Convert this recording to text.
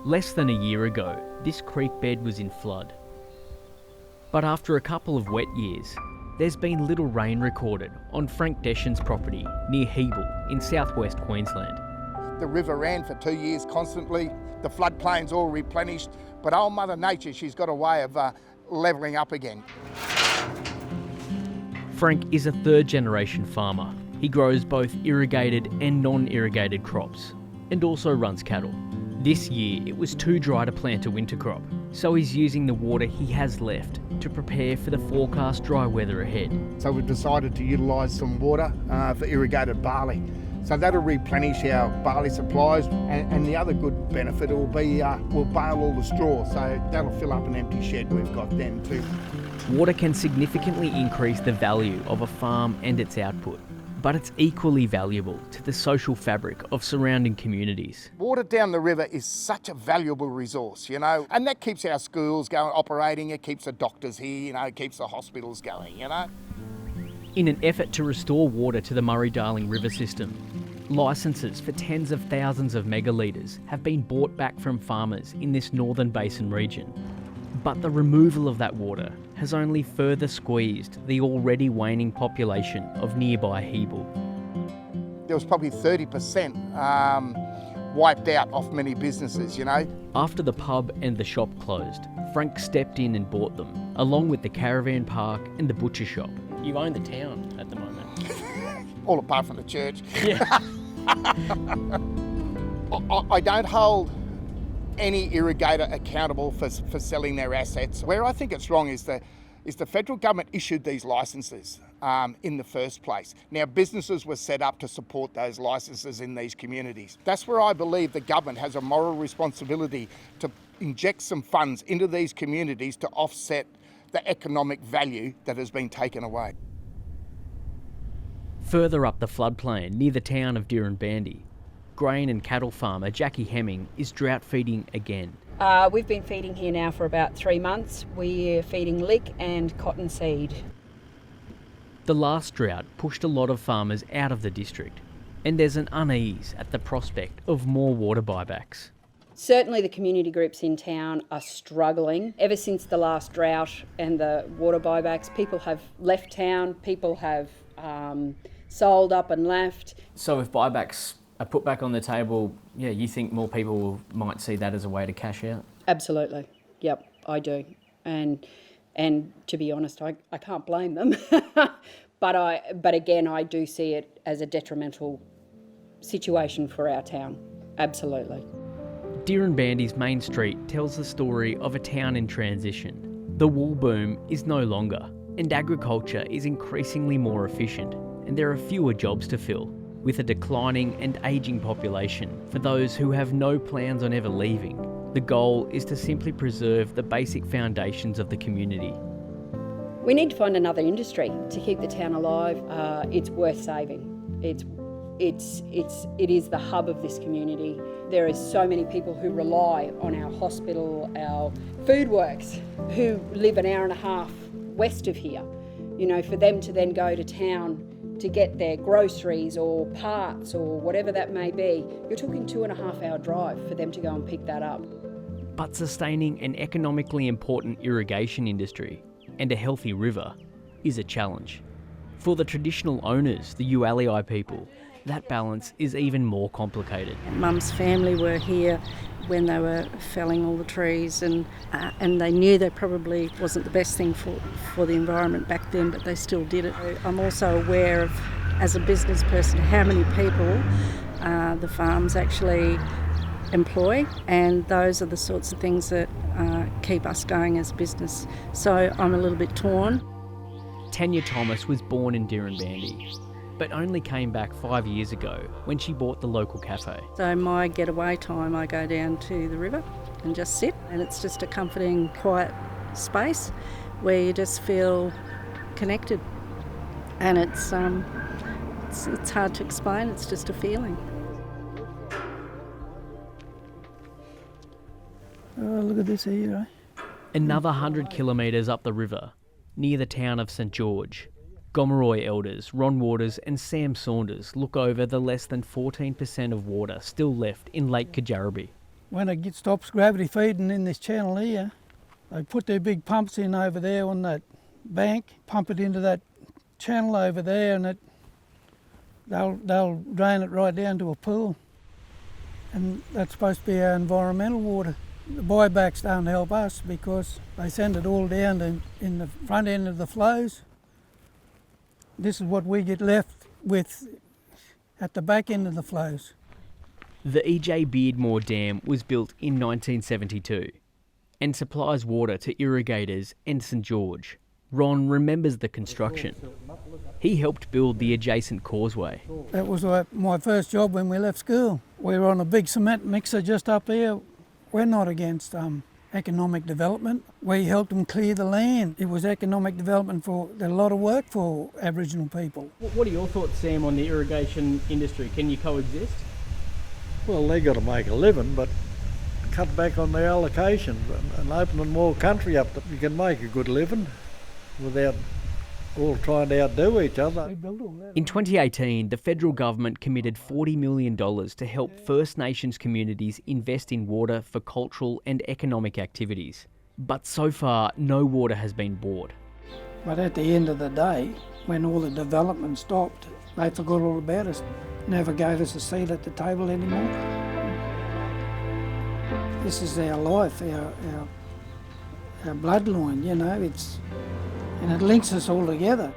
Less than a year ago, this creek bed was in flood. But after a couple of wet years, there's been little rain recorded on Frank Deshan's property near Hebel in southwest Queensland. The river ran for 2 years constantly. The floodplain's all replenished, but old Mother Nature, she's got a way of levelling up again. Frank is a third-generation farmer. He grows both irrigated and non-irrigated crops, and also runs cattle. This year, it was too dry to plant a winter crop, so he's using the water he has left to prepare for the forecast dry weather ahead. So we've decided to utilise some water for irrigated barley. So that'll replenish our barley supplies, and the other good benefit will be we'll bale all the straw, so that'll fill up an empty shed we've got then too. Water can significantly increase the value of a farm and its output, but it's equally valuable to the social fabric of surrounding communities. Water down the river is such a valuable resource, and that keeps our schools going, operating, it keeps the doctors here, it keeps the hospitals going, In an effort to restore water to the Murray-Darling River system, licences for tens of thousands of megalitres have been bought back from farmers in this northern basin region. But the removal of that water has only further squeezed the already waning population of nearby Hebel. There was probably 30% wiped out off many businesses, After the pub and the shop closed, Frank stepped in and bought them, along with the caravan park and the butcher shop. You own the town at the moment. All apart from the church. Yeah. I don't hold any irrigator accountable for selling their assets. Where I think it's wrong is the federal government issued these licences in the first place. Now, businesses were set up to support those licences in these communities. That's where I believe the government has a moral responsibility to inject some funds into these communities to offset the economic value that has been taken away. Further up the floodplain, near the town of Dirranbandy, grain and cattle farmer Jackie Hemming is drought feeding again. We've been feeding here now for about 3 months. We're feeding lick and cottonseed. The last drought pushed a lot of farmers out of the district, and there's an unease at the prospect of more water buybacks. Certainly the community groups in town are struggling. Ever since the last drought and the water buybacks, people have left town, people have sold up and left. So if buybacks are put back on the table, you think more people might see that as a way to cash out? Absolutely. Yep, I do. And to be honest, I can't blame them. But again, I do see it as a detrimental situation for our town. Absolutely. Dirranbandy's main street tells the story of a town in transition. The wool boom is no longer, and agriculture is increasingly more efficient, and there are fewer jobs to fill, with a declining and ageing population for those who have no plans on ever leaving. The goal is to simply preserve the basic foundations of the community. We need to find another industry to keep the town alive. It's worth saving. It is the hub of this community. There are so many people who rely on our hospital, our food works, who live an hour and a half west of here. For them to then go to town to get their groceries or parts or whatever that may be, you're talking 2.5 hour drive for them to go and pick that up. But sustaining an economically important irrigation industry and a healthy river is a challenge. For the traditional owners, the Ualii people, that balance is even more complicated. Mum's family were here when they were felling all the trees, and they knew that probably wasn't the best thing for the environment back then, but they still did it. I'm also aware of, as a business person, how many people the farms actually employ, and those are the sorts of things that keep us going as a business. So I'm a little bit torn. Tanya Thomas was born in Dirranbandy, but only came back 5 years ago when she bought the local cafe. So my getaway time, I go down to the river and just sit, and it's just a comforting, quiet space where you just feel connected. And it's hard to explain, it's just a feeling. Oh, look at this here, Another 100 kilometres up the river, near the town of St George, Gomeroi elders Ron Waters and Sam Saunders look over the less than 14% of water still left in Lake Kajarrabi. When it stops gravity feeding in this channel here, they put their big pumps in over there on that bank, pump it into that channel over there, and they'll drain it right down to a pool. And that's supposed to be our environmental water. The buybacks don't help us because they send it all down in the front end of the flows. This is what we get left with at the back end of the flows. The E.J. Beardmore Dam was built in 1972 and supplies water to irrigators and St George. Ron remembers the construction. He helped build the adjacent causeway. That was my first job when we left school. We were on a big cement mixer just up here. We're not against economic development. We helped them clear the land. It was economic development for a lot of work for Aboriginal people. What are your thoughts, Sam, on the irrigation industry? Can you coexist? Well, they got to make a living, but cut back on their allocations and opening more country up that you can make a good living without all trying to outdo each other. In 2018, the federal government committed $40 million to help First Nations communities invest in water for cultural and economic activities. But so far, no water has been bought. But at the end of the day, when all the development stopped, they forgot all about us. Never gave us a seat at the table anymore. This is our life, our bloodline, you know, and it links us all together.